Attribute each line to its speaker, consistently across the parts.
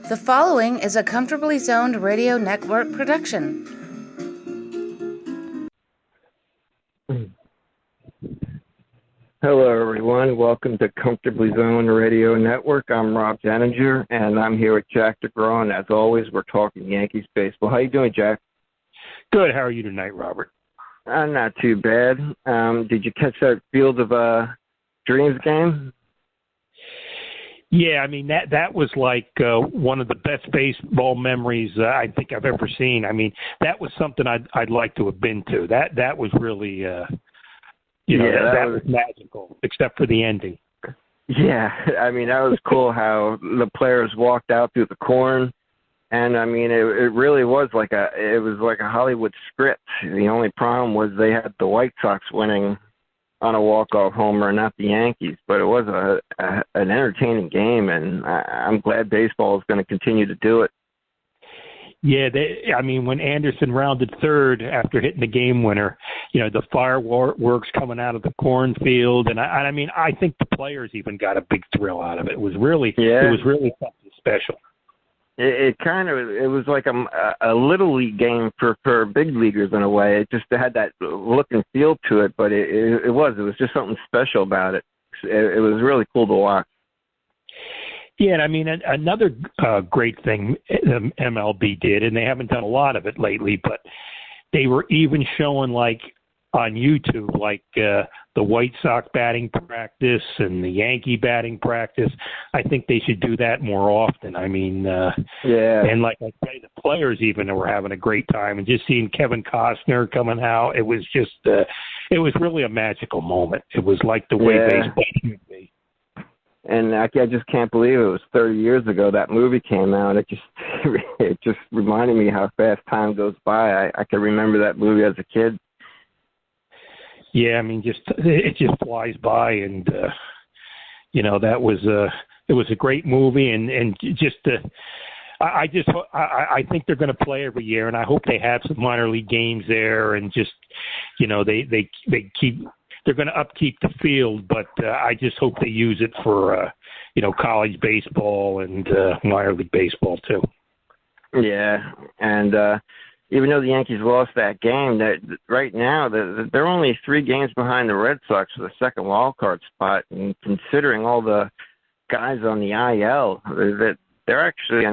Speaker 1: The following is a Comfortably Zoned Radio Network production.
Speaker 2: Hello, everyone. Welcome to Comfortably Zoned Radio Network. I'm Rob Deininger, and I'm here with Jack Degraw, and as always, we're talking Yankees baseball. How you doing, Jack?
Speaker 3: Good. How are you tonight, Robert?
Speaker 2: Not too bad. Did you catch that Field of Dreams game?
Speaker 3: Yeah, I mean, that was like one of the best baseball memories I think I've ever seen. I mean, that was something I'd like to have been to. That was really, that was magical, except for the ending.
Speaker 2: Yeah, I mean, that was cool how the players walked out through the corn. And I mean, it really was like a Hollywood script. The only problem was they had the White Sox winning on a walk-off homer, not the Yankees. But it was an entertaining game, and I'm glad baseball is going to continue to do it.
Speaker 3: Yeah, I mean, when Anderson rounded third after hitting the game winner, the fireworks coming out of the cornfield, and I mean, I think the players even got a big thrill out of it. It was really something special. It
Speaker 2: was like a little league game for big leaguers in a way. It just had that look and feel to it, but it was just something special about it. It was really cool to watch.
Speaker 3: Yeah, and I mean, another great thing MLB did, and they haven't done a lot of it lately, but they were even showing, like, on YouTube, like the White Sox batting practice and the Yankee batting practice. I think they should do that more often. I mean, and like I say, the players even were having a great time, and just seeing Kevin Costner coming out, it was just, it was really a magical moment. It was like the way baseball should be.
Speaker 2: And I just can't believe it was 30 years ago that movie came out. It just reminded me how fast time goes by. I can remember that movie as a kid.
Speaker 3: Yeah, I mean, it just flies by, and it was a great movie, and I think they're going to play every year, and I hope they have some minor league games there, and just they're going to upkeep the field, but I just hope they use it for college baseball and minor league baseball too.
Speaker 2: Yeah, and even though the Yankees lost that game, that right now they're only 3 games behind the Red Sox for the second wild card spot. And considering all the guys on the IL, that they're actually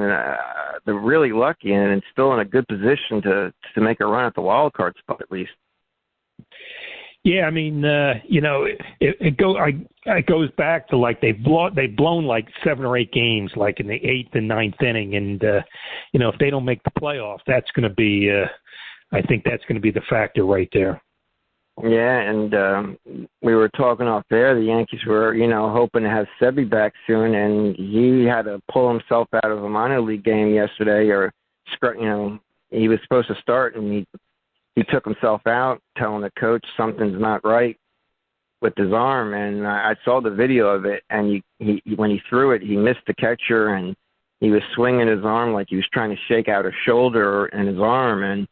Speaker 2: they're really lucky and still in a good position to make a run at the wild card spot at least.
Speaker 3: Yeah, I mean, it goes back to like they've blown like 7 or 8 games, like in the 8th and 9th inning, and if they don't make the playoffs, that's going to be, I think that's going to be the factor right there.
Speaker 2: Yeah, and we were talking off there. The Yankees were, hoping to have Sebi back soon, and he had to pull himself out of a minor league game yesterday, or he was supposed to start, and he took himself out, telling the coach something's not right with his arm. And I saw the video of it, and he when he threw it, he missed the catcher, and he was swinging his arm like he was trying to shake out a shoulder and his arm. And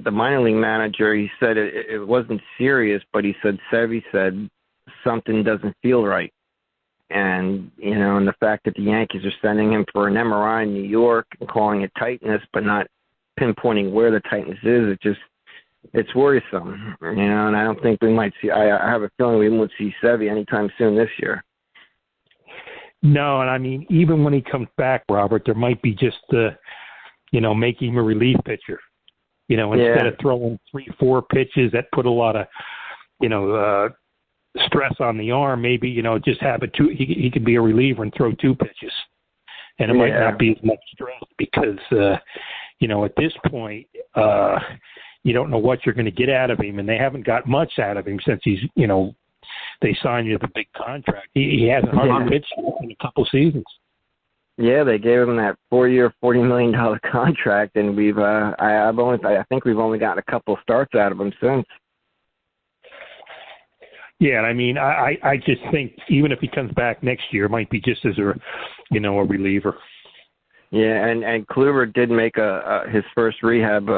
Speaker 2: the minor league manager, he said it wasn't serious, but he said Sevy said something doesn't feel right. And, and the fact that the Yankees are sending him for an MRI in New York and calling it tightness, but not pinpointing where the tightness is, it's worrisome, and I don't think we might see. I have a feeling we won't see Sevy anytime soon this year.
Speaker 3: No, and I mean, even when he comes back, Robert, there might be just making him a relief pitcher, instead of throwing 3-4 pitches that put a lot of stress on the arm. Maybe just have it he could be a reliever and throw 2 pitches, and it might not be as much stress because at this point, you don't know what you're going to get out of him, and they haven't got much out of him since he's, they signed him with a big contract. He hasn't hardly pitched in a couple seasons.
Speaker 2: Yeah, they gave him that 4-year, $40 million contract, and I think we've only gotten a couple starts out of him since.
Speaker 3: Yeah, and I mean, I just think even if he comes back next year, it might be just as a reliever.
Speaker 2: Yeah, and Kluber did make his first rehab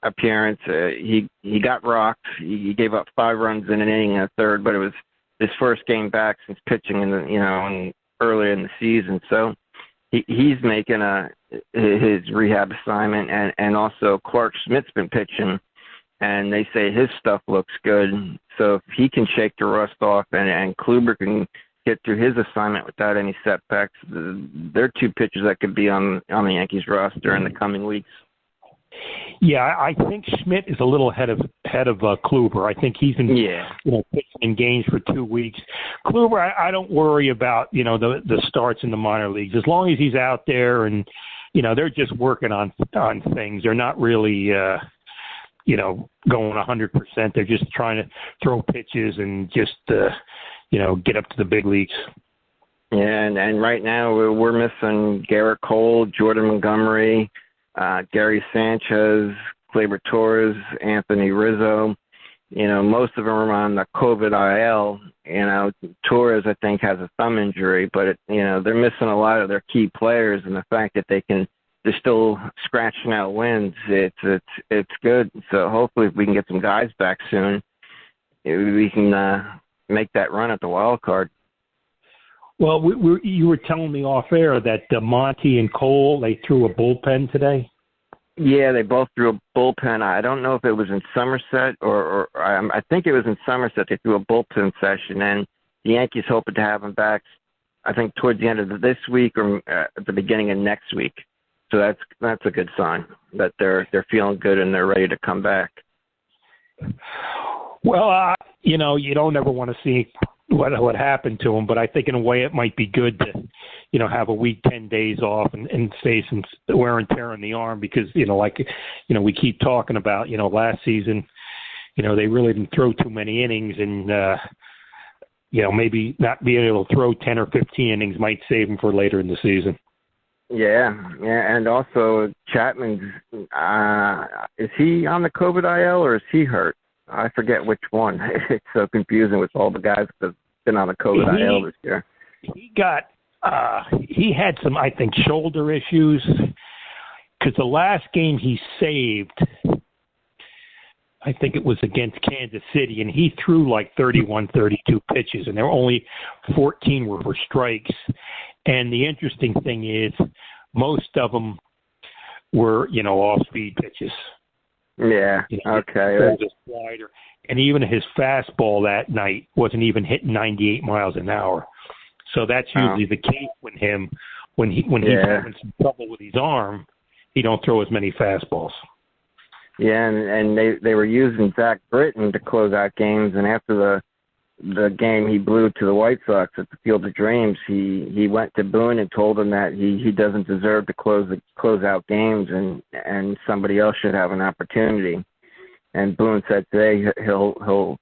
Speaker 2: appearance. He got rocked. He gave up 5 runs in an inning and a third, but it was his first game back since pitching in earlier in the season. So he's making his rehab assignment, and also Clarke Schmidt's been pitching, and they say his stuff looks good. So if he can shake the rust off, and Kluber can get through his assignment without any setbacks, they're two pitchers that could be on the Yankees roster in the coming weeks.
Speaker 3: Yeah, I think Schmidt is a little ahead of Kluber. I think he's been pitching in games for 2 weeks. Kluber, I don't worry about the starts in the minor leagues as long as he's out there and they're just working on things. They're not really going 100%. They're just trying to throw pitches and just get up to the big leagues.
Speaker 2: Yeah, and right now we're missing Garrett Cole, Jordan Montgomery, Gary Sanchez, Gleyber Torres, Anthony Rizzo. Most of them are on the COVID IL. Torres, I think, has a thumb injury, but they're missing a lot of their key players, and the fact that they're still scratching out wins, it's good. So hopefully, if we can get some guys back soon, we can make that run at the wild card.
Speaker 3: Well, you were telling me off air that Monty and Cole, they threw a bullpen today.
Speaker 2: Yeah, they both threw a bullpen. I don't know if it was in Somerset or I think it was in Somerset. They threw a bullpen session, and the Yankees hoping to have them back, I think, towards the end of this week or at the beginning of next week. So that's a good sign that they're feeling good and they're ready to come back. Well,
Speaker 3: you don't ever want to see what happened to him, but I think in a way it might be good to, have a week, 10 days off and save some wear and tear on the arm because, we keep talking about, last season, they really didn't throw too many innings and, maybe not being able to throw 10 or 15 innings might save him for later in the season.
Speaker 2: Yeah, and also Chapman's, is he on the COVID IL or is he hurt? I forget which one. It's so confusing with all the guys that have been on the COVID IL this year. He had some, I think, shoulder issues because the last game he saved, I think it was against Kansas City, and he threw like 31, 32 pitches, and there were only 14 were for strikes. And the interesting thing is most of them were, off-speed pitches. Yeah, okay.
Speaker 3: A slider. And even his fastball that night wasn't even hitting 98 miles an hour. So that's usually the case with him. When he's having some trouble with his arm, he don't throw as many fastballs. Yeah, and they were using Zach Britton to close out games, and after the game he blew to the White Sox at the Field of Dreams, he went to Boone and told him that he doesn't deserve to close out games and somebody else should have an opportunity. And Boone said today he'll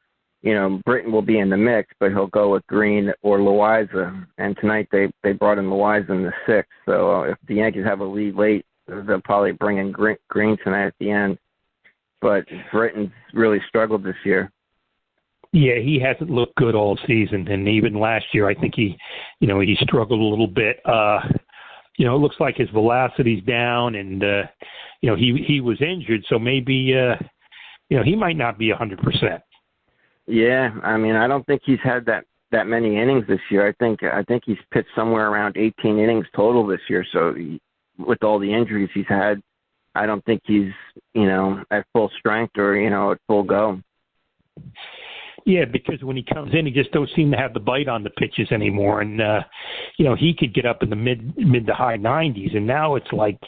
Speaker 3: Britton will be in the mix, but he'll go with Green or Loaiza. And tonight they brought in Loaiza in the sixth. So if the Yankees have a lead late, they'll probably bring in Green tonight at the end. But Britton's really struggled this year. Yeah, he hasn't looked good all season, and even last year, I think he struggled a little bit. It looks like his velocity's down, and he was injured, so maybe he might not be 100%. Yeah, I mean, I don't think he's had that many innings this year. I think he's pitched somewhere around 18 innings total this year. So with all the injuries he's had, I don't think he's at full strength or at full go. Yeah, because when he comes in, he just don't seem to have the bite on the pitches anymore. And, he could get up in the mid to high 90s. And now it's like,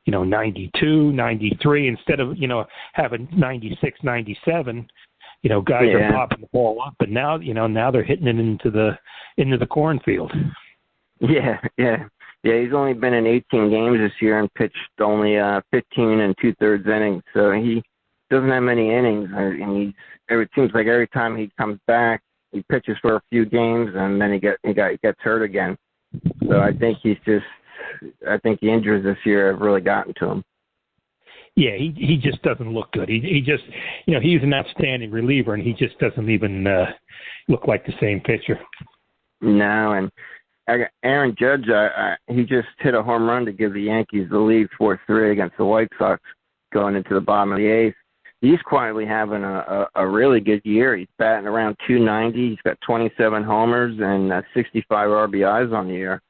Speaker 3: 92, 93, instead of, having 96, 97, guys are popping the ball up. And now, now they're hitting it into the cornfield. Yeah. He's only been in 18 games this year and pitched only 15 and 2/3 innings. So he doesn't have many innings. And it seems like every time he comes back, he pitches for a few games and then he gets hurt again. So I think I think the injuries this year have really gotten to him. Yeah, he just doesn't look good. He just, he's an outstanding reliever, and he just doesn't even look like the same pitcher. No, and Aaron Judge, he just hit a home run to give the Yankees the lead 4-3 against the White Sox going into the bottom of the eighth. He's quietly having a really good year. He's batting around 290. He's got 27 homers and 65 RBIs on the year.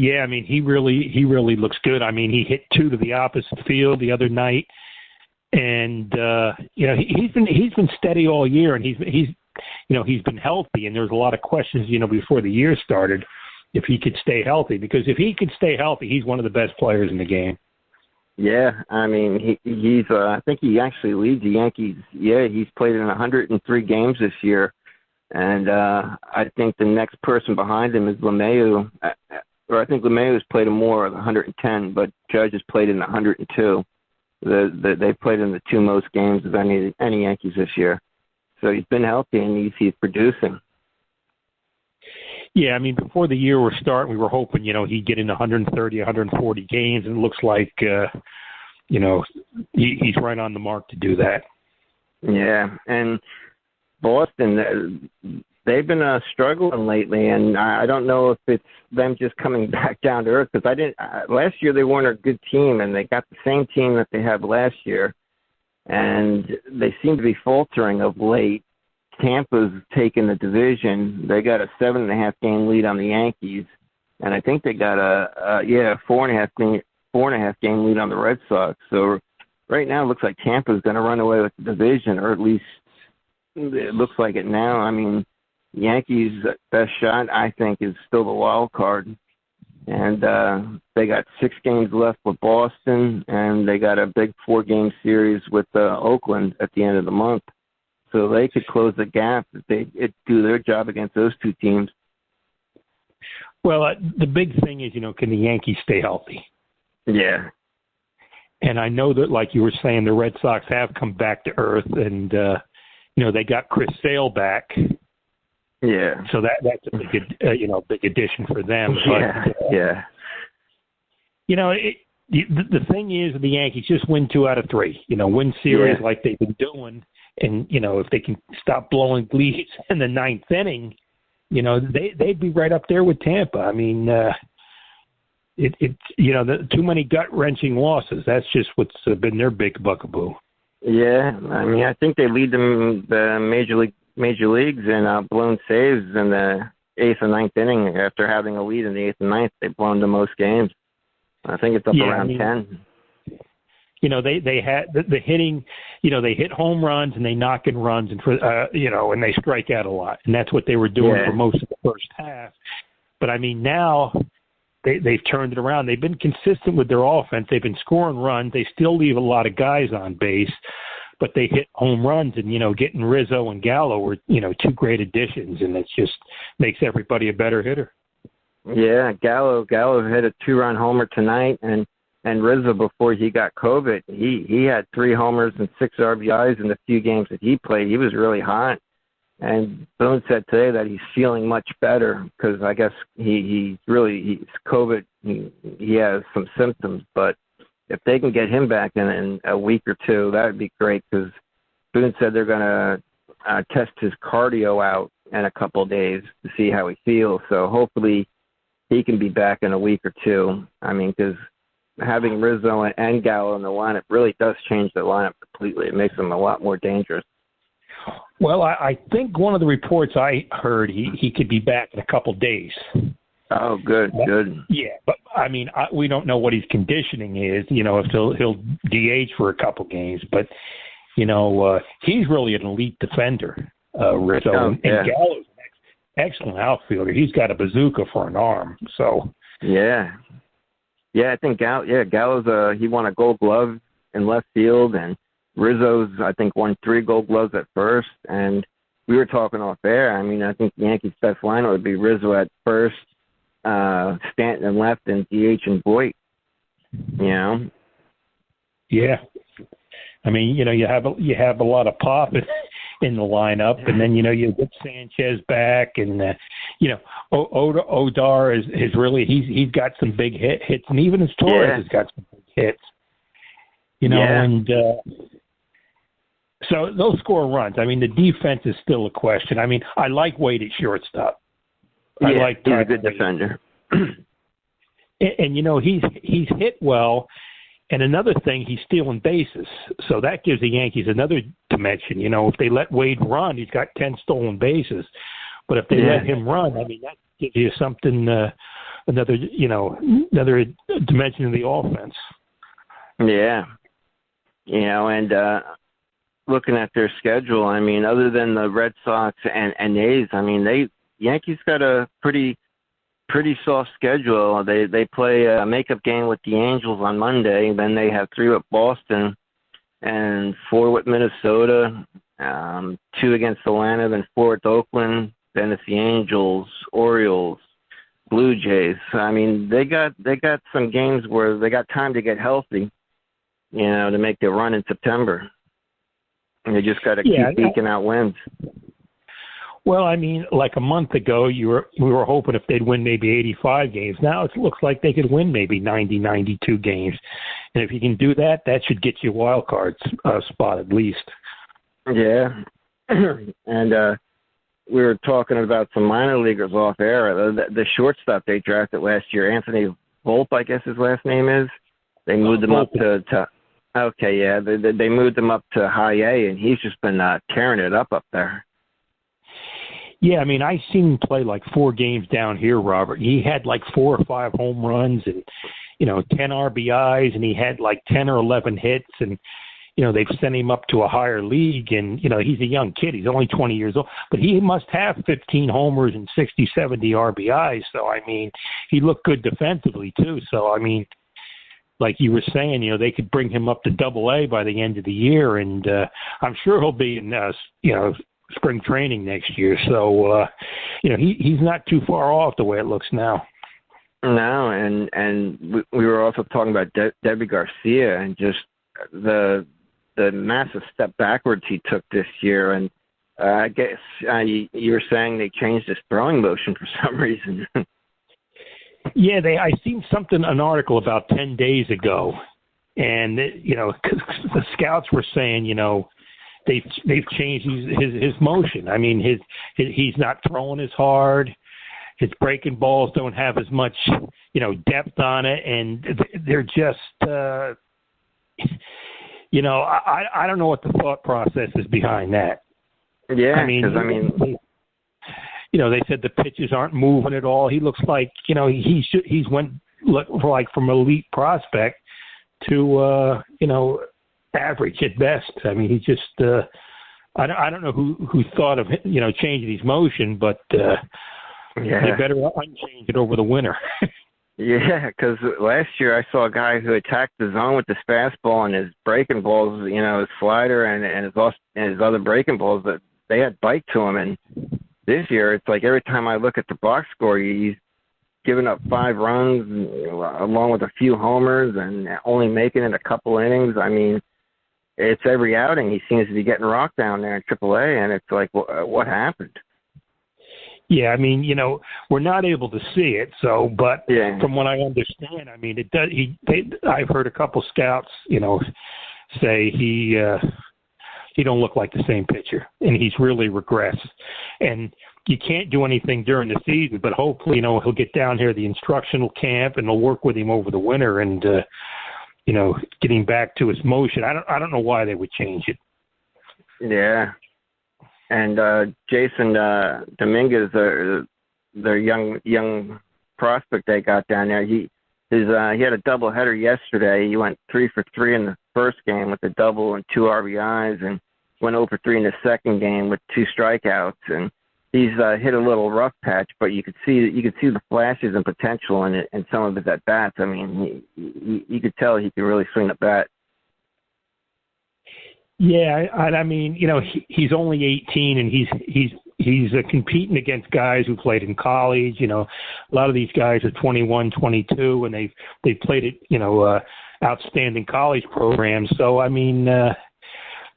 Speaker 3: Yeah, I mean, he really looks good. I mean, he hit 2 to the opposite field the other night, and he's been steady all year, and he's been healthy. And there's a lot of questions, before the year started, if he could stay healthy. Because if he could stay healthy, he's one of the best players in the game.
Speaker 2: Yeah, I mean, he's. I think he actually leads the Yankees. Yeah, he's played in 103 games this year, and I think the next person behind him is LeMahieu. Or I think LeMahieu's played in more of 110, but Judge has played in 102. They played in the 2 most games of any Yankees this year. So he's been healthy and he's producing.
Speaker 3: Yeah, I mean, before the year was starting, we were hoping, he'd get in 130, 140 games, and it looks like, he's right on the mark to do that.
Speaker 2: Yeah, and Boston, they've been struggling lately, and I don't know if it's them just coming back down to earth, because last year they weren't a good team, and they got the same team that they had last year, and they seem to be faltering of late. Tampa's taken the division. They got a 7.5 game lead on the Yankees, and I think they got a 4.5 game lead on the Red Sox. So right now it looks like Tampa's going to run away with the division, or at least it looks like it now. I mean, Yankees' best shot, I think, is still the wild card. And they got 6 games left with Boston, and they got a big 4-game series with Oakland at the end of the month. So they could close the gap if they do their job against those 2 teams.
Speaker 3: Well, the big thing is, can the Yankees stay healthy?
Speaker 2: Yeah.
Speaker 3: And I know that, like you were saying, the Red Sox have come back to earth, and, they got Chris Sale back.
Speaker 2: Yeah.
Speaker 3: So that's a big addition for them. But,
Speaker 2: yeah.
Speaker 3: The thing is, the Yankees just win 2 out of 3. Win series like they've been doing, and if they can stop blowing leads in the 9th inning, they'd be right up there with Tampa. I mean, too many gut wrenching losses. That's just what's been their big bugaboo.
Speaker 2: Yeah, I mean, I think they lead the major leagues in blown saves in the 8th and 9th inning. After having a lead in the 8th and 9th, they've blown the most games. I think it's up around 10.
Speaker 3: They had the hitting. They hit home runs and they knock in runs, and and they strike out a lot, and that's what they were doing for most of the first half. But I mean, now they've turned it around. They've been consistent with their offense. They've been scoring runs. They still leave a lot of guys on base, but they hit home runs, and getting Rizzo and Gallo were 2 great additions, and it just makes everybody a better hitter.
Speaker 2: Yeah, Gallo hit a 2-run homer tonight, and Rizzo, before he got COVID, he had 3 homers and 6 RBIs in the few games that he played. He was really hot. And Boone said today that he's feeling much better because I guess he's COVID. He has some symptoms, but if they can get him back in a week or 2, that would be great, because Boone said they're going to test his cardio out in a couple of days to see how he feels. So hopefully he can be back in a week or 2. I mean, because having Rizzo and Gallo in the lineup really does change the lineup completely. It makes them a lot more dangerous.
Speaker 3: Well, I think one of the reports I heard, he could be back in a couple days.
Speaker 2: Oh, good.
Speaker 3: Yeah, but I mean, we don't know what his conditioning is. If he'll DH for a couple games, but he's really an elite defender, Rizzo, and Gallo's an excellent outfielder. He's got a bazooka for an arm. So
Speaker 2: yeah, I think Gallo's he won a Gold Glove in left field, and Rizzo's, I think, won 3 Gold Gloves at first, and we were talking off air. I mean, I think the Yankees' best lineup would be Rizzo at first, Stanton in left, and DH and Voit. Yeah.
Speaker 3: I mean, you have a lot of pop in the lineup, and then you get Sanchez back, and Odar is really he's got some big hits, and even as Torres has got some big hits. And so they'll score runs. I mean, the defense is still a question. I mean, I like Wade at shortstop.
Speaker 2: He's a good defender.
Speaker 3: And he's hit well. And another thing, he's stealing bases. So that gives the Yankees another dimension. If they let Wade run, he's got 10 stolen bases. But if they let him run, I mean, that gives you something another dimension of the offense.
Speaker 2: Yeah. And looking at their schedule, I mean, other than the Red Sox and A's, I mean, Yankees got a pretty soft schedule. They play a makeup game with the Angels on Monday. Then they have 3 with Boston and 4 with Minnesota, 2 against Atlanta, then 4 with Oakland. Then it's the Angels, Orioles, Blue Jays. I mean, they got some games where they got time to get healthy, to make their run in September. And they just got to keep eking out wins.
Speaker 3: Well, I mean, like a month ago, we were hoping if they'd win maybe 85 games. Now it looks like they could win maybe 90, 92 games. And if you can do that, that should get you a wild card spot at least.
Speaker 2: Yeah. And we were talking about some minor leaguers off air. The shortstop they drafted last year, Anthony Volpe, I guess his last name is. They moved him up to okay, yeah. They moved him up to high A, and he's just been tearing it up there.
Speaker 3: Yeah, I mean, I seen him play like 4 games down here, Robert. He had like 4 or 5 home runs and, 10 RBIs, and he had like 10 or 11 hits, and they've sent him up to a higher league, and, he's a young kid. He's only 20 years old, but he must have 15 homers and 60, 70 RBIs. So, I mean, he looked good defensively, too. So, I mean, like you were saying, they could bring him up to Double-A by the end of the year, and I'm sure he'll be in, spring training next year. So, he's not too far off the way it looks now.
Speaker 2: No, and we were also talking about Deivi Garcia and just the massive step backwards he took this year, and I guess you were saying they changed his throwing motion for some reason.
Speaker 3: Yeah, I seen an article about 10 days ago, and 'cause the scouts were saying they've changed his motion. I mean, he's not throwing as hard. His breaking balls don't have as much depth on it, and they're just. I don't know what the thought process is behind that.
Speaker 2: Yeah,
Speaker 3: they said the pitches aren't moving at all. He looks like he's went like from elite prospect to average at best. I mean, he just I don't know who thought of changing his motion, but they better unchange it over the winter.
Speaker 2: Yeah, because last year I saw a guy who attacked the zone with his fastball and his breaking balls, his slider and his other breaking balls, that they had bite to him. And this year, it's like every time I look at the box score, he's given up 5 runs along with a few homers and only making it a couple innings. I mean, it's every outing he seems to be getting rocked down there in AAA, and it's like, what happened?
Speaker 3: Yeah, I mean, we're not able to see it. So, but from what I understand, I mean, it does. I've heard a couple scouts, say he don't look like the same pitcher, and he's really regressed. And you can't do anything during the season, but hopefully, he'll get down here to the instructional camp, and they'll work with him over the winter, and getting back to his motion. I don't know why they would change it. Yeah.
Speaker 2: And Jasson Dominguez, their young prospect they got down there, he had a doubleheader yesterday. He went 3 for 3 in the first game with a double and 2 RBIs, and went 0 for 3 in the second game with 2 strikeouts. And he's hit a little rough patch, but you could see the flashes and potential in some of his at bats. I mean, you could tell he could really swing the bat.
Speaker 3: Yeah, I mean, he's only 18, and he's competing against guys who played in college. A lot of these guys are 21, 22, and they've played at outstanding college programs. So I mean,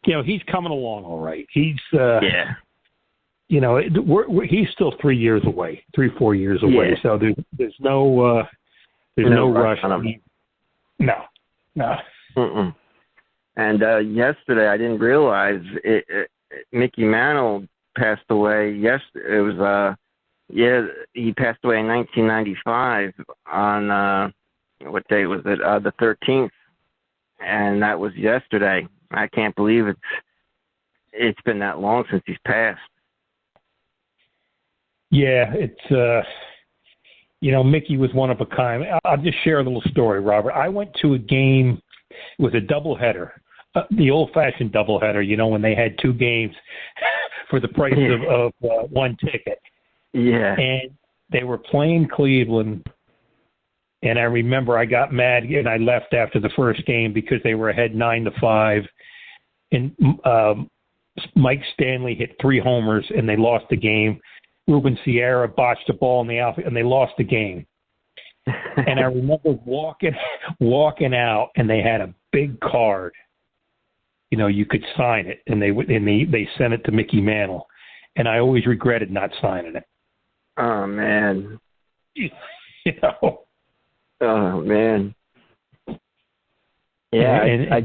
Speaker 3: he's coming along all right. He's he's still 3 years away, 4 years away. Yeah. So there's no rush
Speaker 2: on him.
Speaker 3: No.
Speaker 2: Mm-mm. And yesterday, I didn't realize Mickey Mantle passed away. It was he passed away in 1995 on what day was it? The 13th, and that was yesterday. I can't believe it's been that long since he's passed.
Speaker 3: Yeah, it's Mickey was one of a kind. I'll just share a little story, Robert. I went to a game with a doubleheader, the old-fashioned doubleheader, when they had two games for the price of one ticket.
Speaker 2: Yeah.
Speaker 3: And they were playing Cleveland, and I remember I got mad and I left after the first game because they were ahead 9-5. And Mike Stanley hit 3 homers, and they lost the game. Ruben Sierra botched the ball in the outfield, and they lost the game. And I remember walking out, and they had a big card. You could sign it, and they sent it to Mickey Mantle, and I always regretted not signing it.
Speaker 2: Oh man. Oh man. Yeah.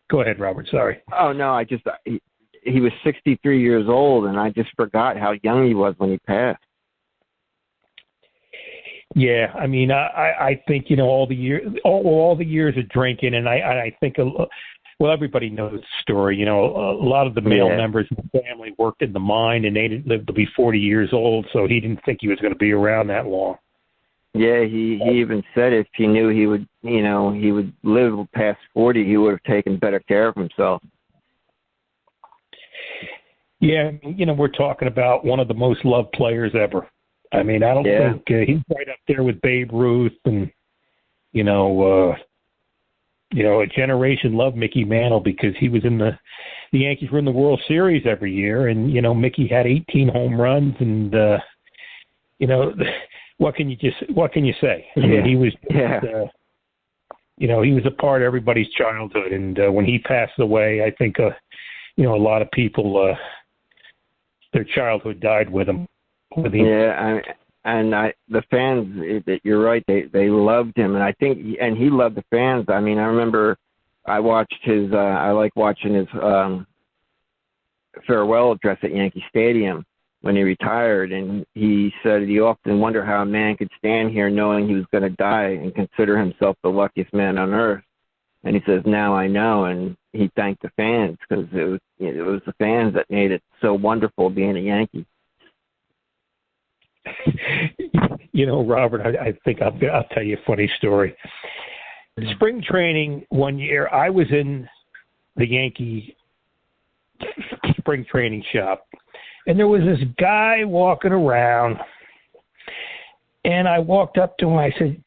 Speaker 3: Go ahead, Robert. Sorry.
Speaker 2: Oh no, he was 63 years old, and I just forgot how young he was when he passed.
Speaker 3: Yeah, I mean, I think all the years of drinking, and I think everybody knows the story. A lot of the male members of the family worked in the mine, and they didn't live to be 40 years old, so he didn't think he was going to be around that long.
Speaker 2: Yeah, he even said if he knew he would live past 40, he would have taken better care of himself. Yeah,
Speaker 3: we're talking about one of the most loved players ever. I mean, I don't think he's right up there with Babe Ruth, and a generation loved Mickey Mantle because he was in the Yankees were in the World Series every year, and Mickey had 18 home runs, and what can you say? I mean, he was he was a part of everybody's childhood, and when he passed away, I think a lot of people their childhood died with him.
Speaker 2: The fans, you're right, they loved him, and I think he loved the fans. I mean, I remember I watched I like watching his farewell address at Yankee Stadium when he retired, and he said he often wondered how a man could stand here knowing he was going to die and consider himself the luckiest man on earth. And he says, now I know, and he thanked the fans because it was the fans that made it so wonderful being a Yankee.
Speaker 3: Robert, I think I'll tell you a funny story. Spring training one year, I was in the Yankee spring training shop, and there was this guy walking around, and I walked up to him. I said,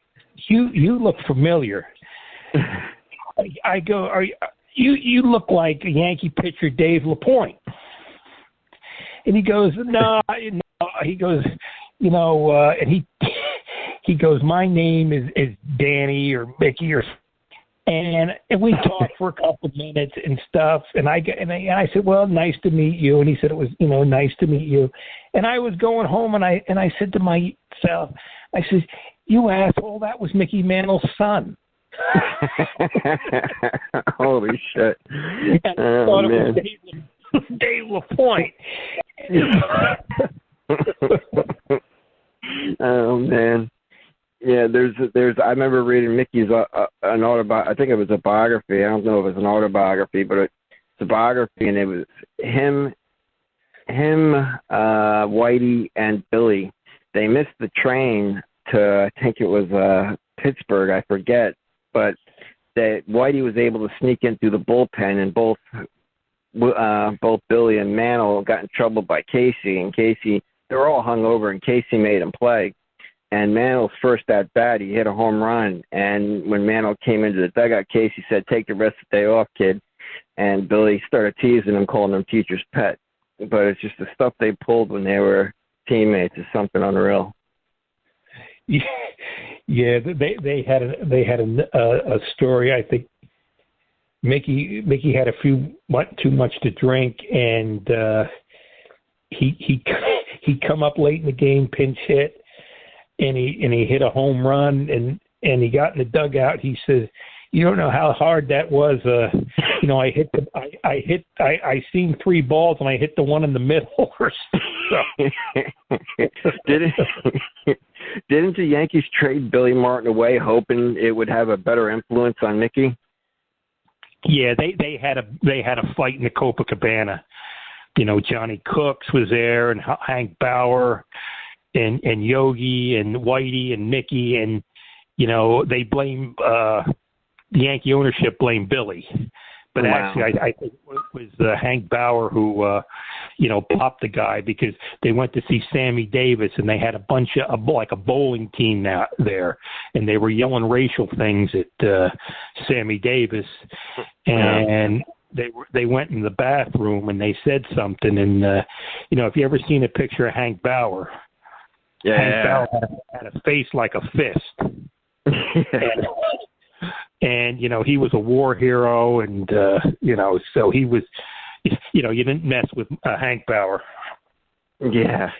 Speaker 3: "You look familiar." I go, "You look like a Yankee pitcher, Dave LaPointe." And he goes, "No." He goes, and he goes, "My name is Danny or Mickey and we talked for a couple of minutes and stuff. And I said, "Well, nice to meet you." And he said, "It was, nice to meet you." And I was going home, and I said to myself, I said, "You asshole, that was Mickey Mantle's son."
Speaker 2: Holy shit!
Speaker 3: And I thought it was Dave LaPointe.
Speaker 2: Oh man, yeah. There's. I remember reading Mickey's an autobiography. I think it was a biography. I don't know if it was an autobiography, but it's a biography, and it was him, Whitey, and Billy. They missed the train to, I think it was Pittsburgh. I forget, but that Whitey was able to sneak in through the bullpen, and both Billy and Mantle got in trouble by Casey, and Casey. They were all hung over, and Casey made him play. And Mantle's first at bat, he hit a home run. And when Mantle came into the dugout, Casey said, "Take the rest of the day off, kid." And Billy started teasing him, calling him teacher's pet. But it's just the stuff they pulled when they were teammates is something unreal.
Speaker 3: Yeah, they had a story. I think Mickey had too much to drink, and he come up late in the game, pinch hit, and he hit a home run, and he got in the dugout. He says, "You don't know how hard that was. I seen 3 balls, and I hit the one in the middle." Or so.
Speaker 2: Didn't the Yankees trade Billy Martin away, hoping it would have a better influence on Mickey?
Speaker 3: Yeah, they had a fight in the Copacabana. Johnny Cooks was there, and Hank Bauer, and Yogi and Whitey and Mickey, and they blame the Yankee ownership blamed Billy, but actually I think it was Hank Bauer who popped the guy, because they went to see Sammy Davis and they had a bunch of like a bowling team there, and they were yelling racial things at Sammy Davis, and they went in the bathroom and they said something, and if you ever seen a picture of Hank Bauer. Yeah. Hank Bauer had a face like a fist. and he was a war hero, and, so he was, you didn't mess with Hank Bauer.
Speaker 2: Yeah.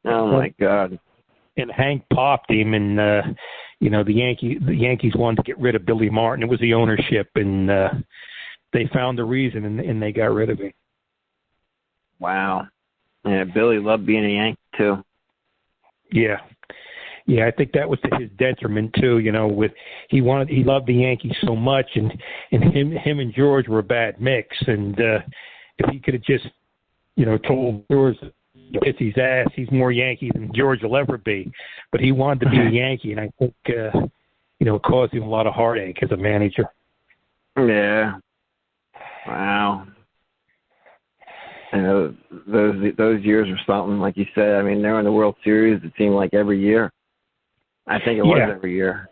Speaker 2: Oh, my God.
Speaker 3: And Hank popped him, and, the Yankees wanted to get rid of Billy Martin. It was the ownership, and they found the reason, and they got rid of him.
Speaker 2: Wow. Yeah, Billy loved being a Yankee too.
Speaker 3: Yeah, I think that was to his detriment too. He loved the Yankees so much, and him and George were a bad mix. And if he could have just, told George, kiss his ass, he's more Yankee than George will ever be. But he wanted to be a Yankee, and I think it caused him a lot of heartache as a manager.
Speaker 2: Yeah. Wow. Those years were something, like you said. I mean, they're in the World Series, it seemed like every year. I think it was every year.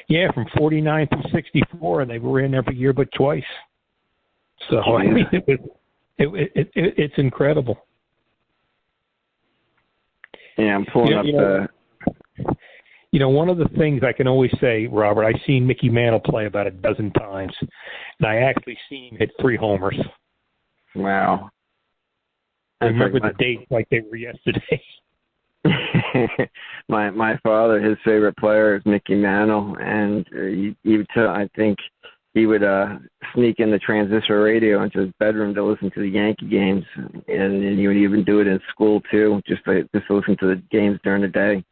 Speaker 3: Yeah, from 49 through 64, they were in every year but twice. So, I mean, it's incredible.
Speaker 2: Yeah, I'm pulling up the...
Speaker 3: one of the things I can always say, Robert, I've seen Mickey Mantle play about a dozen times, and I actually seen him hit 3 homers.
Speaker 2: Wow.
Speaker 3: I remember the dates like they were yesterday.
Speaker 2: my father, his favorite player is Mickey Mantle, and I think he would sneak in the transistor radio into his bedroom to listen to the Yankee games, and he would even do it in school too, just to listen to the games during the day.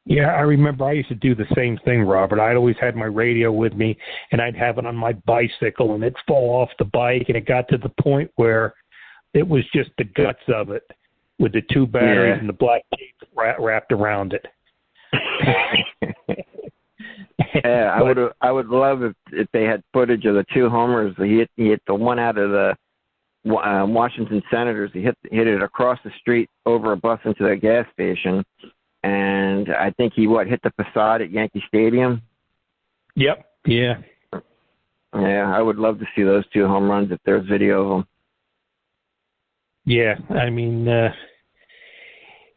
Speaker 3: Yeah, I remember I used to do the same thing, Robert. I'd always had my radio with me, and I'd have it on my bicycle, and it'd fall off the bike, and it got to the point where it was just the guts of it with the 2 batteries and the black tape wrapped around it.
Speaker 2: Yeah, I would love if they had footage of the 2 homers. He hit the one out of the Washington Senators. He hit it across the street over a bus into the gas station. And I think he hit the facade at Yankee Stadium.
Speaker 3: Yep. Yeah.
Speaker 2: Yeah, I would love to see those 2 home runs if there's video of them.
Speaker 3: Yeah, I mean,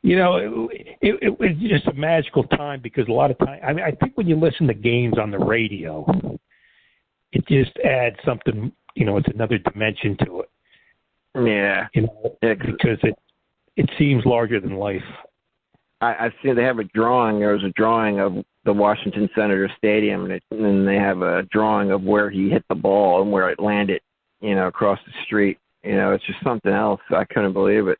Speaker 3: it was just a magical time, because a lot of time, I mean, I think when you listen to games on the radio, it just adds something. It's another dimension to it.
Speaker 2: Yeah.
Speaker 3: Because it seems larger than life.
Speaker 2: I've seen they have a drawing. There was a drawing of the Washington Senators Stadium, and they have a drawing of where he hit the ball and where it landed, across the street. It's just something else. I couldn't believe it.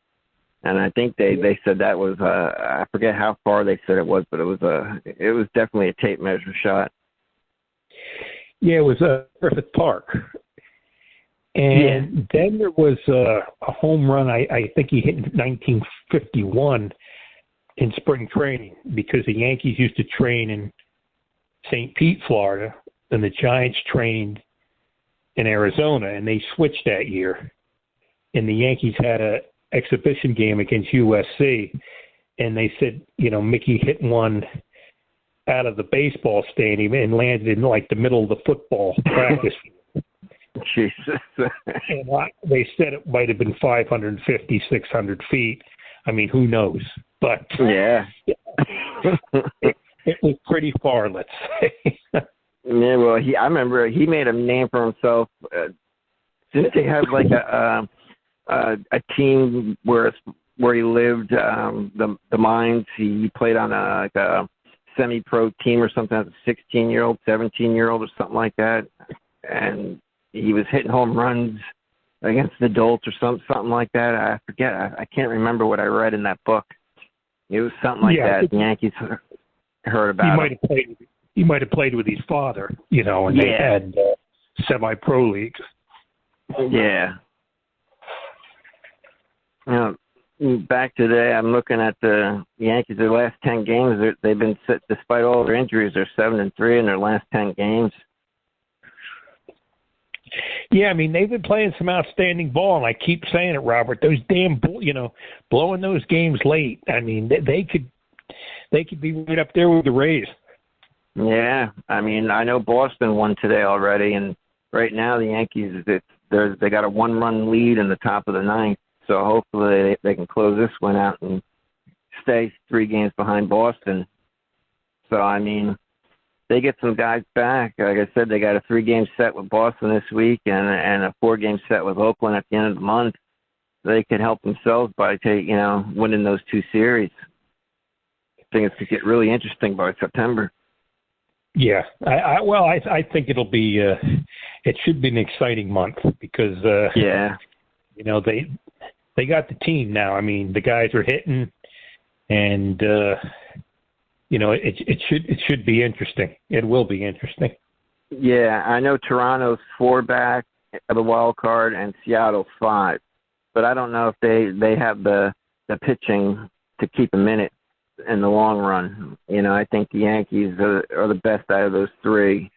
Speaker 2: And I think they said that was I forget how far they said it was, but it was definitely a tape measure shot. Yeah,
Speaker 3: it was Griffith Park. And then there was a home run I think he hit in 1951 in spring training, because the Yankees used to train in St. Pete, Florida, and the Giants trained in Arizona, and they switched that year. And the Yankees had a exhibition game against USC, and they said, Mickey hit one out of the baseball stadium and landed in like the middle of the football practice.
Speaker 2: Jesus.
Speaker 3: And they said it might have been 550, 600 feet. I mean, who knows? But
Speaker 2: yeah,
Speaker 3: it was pretty far, let's say.
Speaker 2: Yeah, well, I remember he made a name for himself. Didn't they have like a team where he lived? The Mines. He played on a semi-pro team or something as a 16-year-old, 17-year-old, or something like that, and he was hitting home runs against adults or something like that. I forget. I can't remember what I read in that book. It was something like that. The Yankees heard about him.
Speaker 3: He might have played with his father, and they had semi-pro leagues.
Speaker 2: Yeah. You know, back today, I'm looking at the Yankees. Their last 10 games, they've been, despite all their injuries, they're 7-3 in their last 10 games.
Speaker 3: Yeah, I mean, they've been playing some outstanding ball, and I keep saying it, Robert. Those damn, blowing those games late. I mean, they could be right up there with the Rays.
Speaker 2: Yeah, I mean, I know Boston won today already, and right now the Yankees, they got a 1-run lead in the top of the ninth. So hopefully they can close this one out and stay 3 games behind Boston. So, I mean, they get some guys back. Like I said, they got a 3-game set with Boston this week and a 4-game set with Oakland at the end of the month. They could help themselves by winning those 2 series. I think it's going to get really interesting by September.
Speaker 3: Yeah, I think it'll be. It should be an exciting month because they got the team now. I mean, the guys are hitting, and it should be interesting. It will be interesting.
Speaker 2: Yeah, I know Toronto's 4 back of the wild card and Seattle's 5, but I don't know if they have the pitching to keep them in it in the long run. I think the Yankees are the best out of those 3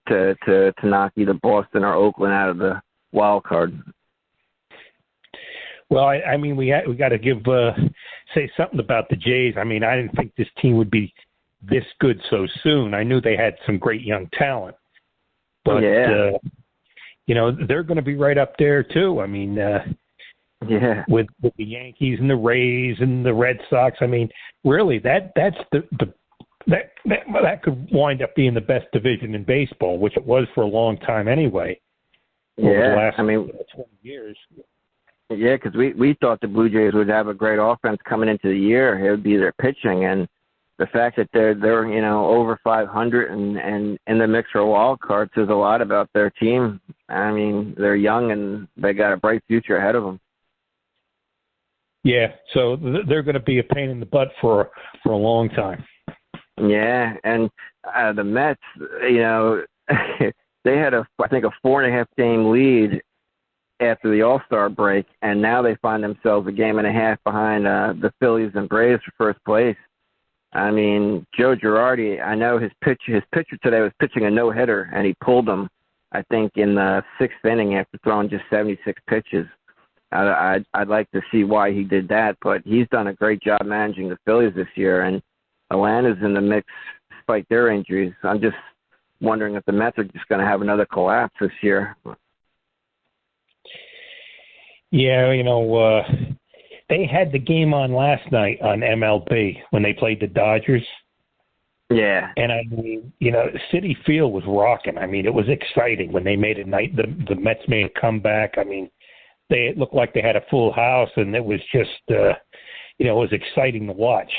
Speaker 2: to knock either Boston or Oakland out of the wild card.
Speaker 3: Well, I mean, we got to say something about the Jays. I mean, I didn't think this team would be this good so soon. I knew they had some great young talent, but they're going to be right up there too. I mean, with the Yankees and the Rays and the Red Sox. I mean, really, that could wind up being the best division in baseball, which it was for a long time anyway. Over the last 20 years.
Speaker 2: Yeah, because we thought the Blue Jays would have a great offense coming into the year. It would be their pitching, and the fact that they're over 500 and in the mix for a wild card says a lot about their team. I mean, they're young and they got a bright future ahead of them.
Speaker 3: Yeah, so they're going to be a pain in the butt for a long time.
Speaker 2: Yeah, and the Mets, they had I think a 4.5 game lead after the All-Star break, and now they find themselves a game and a half behind the Phillies and Braves for first place. I mean, Joe Girardi, I know his pitcher today was pitching a no-hitter, and he pulled him, I think, in the 6th inning after throwing just 76 pitches. I'd like to see why he did that, but he's done a great job managing the Phillies this year, and Atlanta's in the mix despite their injuries. I'm just wondering if the Mets are just going to have another collapse this year.
Speaker 3: Yeah, they had the game on last night on MLB when they played the Dodgers.
Speaker 2: Yeah.
Speaker 3: And I mean, Citi Field was rocking. I mean, it was exciting when they made a night. The Mets made a comeback. I mean, it looked like they had a full house, and it was just, it was exciting to watch.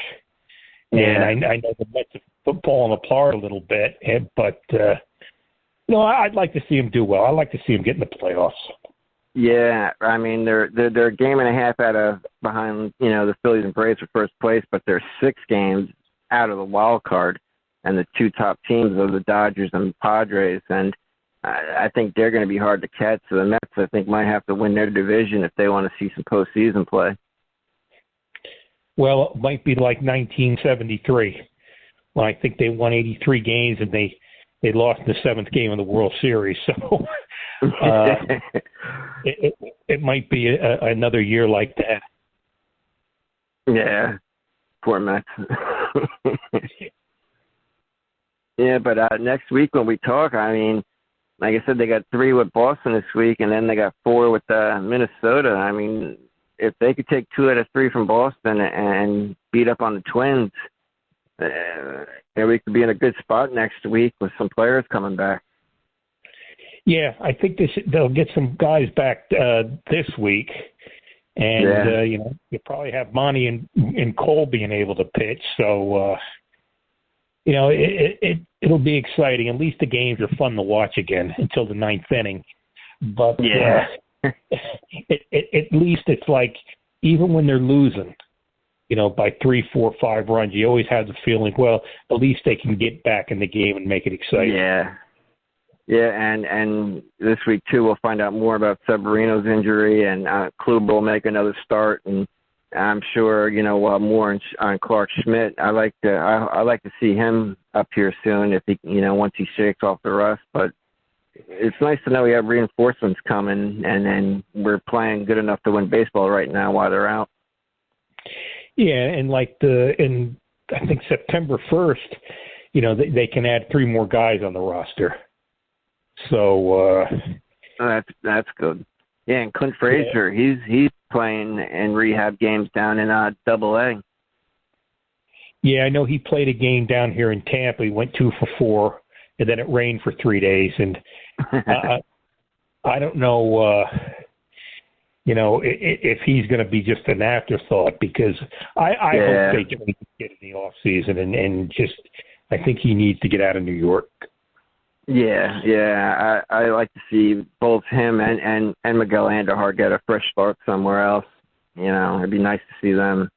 Speaker 2: Yeah.
Speaker 3: And I know the Mets have fallen apart a little bit, but I'd like to see them do well. I'd like to see them get in the playoffs.
Speaker 2: Yeah, I mean they're a game and a half behind the Phillies and Braves for first place, but they're 6 games out of the wild card, and the 2 top teams are the Dodgers and Padres, and I think they're going to be hard to catch. So the Mets, I think, might have to win their division if they want to see some postseason play.
Speaker 3: Well, it might be like 1973. Well, I think they won 83 games and they lost the 7th game of the World Series. So it might be another year like that.
Speaker 2: Yeah, poor Mets. Yeah, but next week when we talk, I mean, like I said, they got 3 with Boston this week, and then they got 4 with Minnesota. I mean, if they could take 2 out of 3 from Boston and beat up on the Twins, we could be in a good spot next week with some players coming back.
Speaker 3: Yeah, I think they'll get some guys back this week, and you probably have Monty and Cole being able to pitch. So it'll be exciting. At least the games are fun to watch again until the 9th inning. But at least it's like even when they're losing, by 3, 4, 5 runs, you always have the feeling, well, at least they can get back in the game and make it exciting.
Speaker 2: Yeah, and this week too, we'll find out more about Severino's injury, and Kluber will make another start, and I'm sure we'll have more on Clarke Schmidt. I like to see him up here soon if he once he shakes off the rust. But it's nice to know we have reinforcements coming, and we're playing good enough to win baseball right now while they're out.
Speaker 3: Yeah, and I think September 1st, they can add 3 more guys on the roster. So
Speaker 2: that's good. Yeah, and Clint Frazier, he's playing in rehab games down in Double-A.
Speaker 3: Yeah, I know he played a game down here in Tampa. He went 2 for 4, and then it rained for 3 days. And I don't know, if he's going to be just an afterthought, because I hope they can get in the off season, and just I think he needs to get out of New York.
Speaker 2: Yeah. I like to see both him and Miguel Andujar get a fresh start somewhere else. It'd be nice to see them.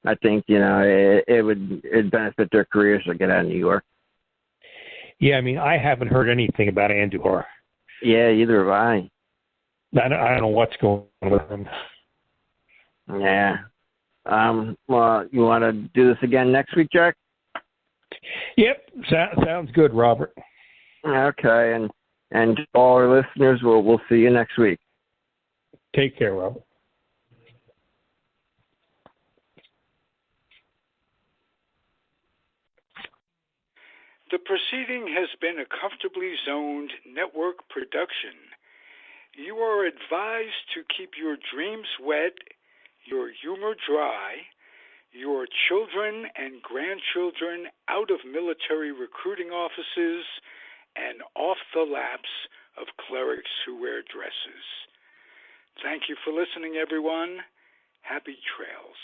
Speaker 2: I think it'd benefit their careers to get out of New York.
Speaker 3: Yeah, I mean, I haven't heard anything about Andujar.
Speaker 2: Yeah, either have I.
Speaker 3: I don't know what's going on with him.
Speaker 2: Yeah. Well, you want to do this again next week, Jack?
Speaker 3: Yep, sounds good, Robert.
Speaker 2: Okay, and all our listeners, we'll see you next week.
Speaker 3: Take care, Robert.
Speaker 4: The proceeding has been a Comfortably Zoned network production. You are advised to keep your dreams wet, your humor dry, your children and grandchildren out of military recruiting offices and off the laps of clerics who wear dresses. Thank you for listening, everyone. Happy trails.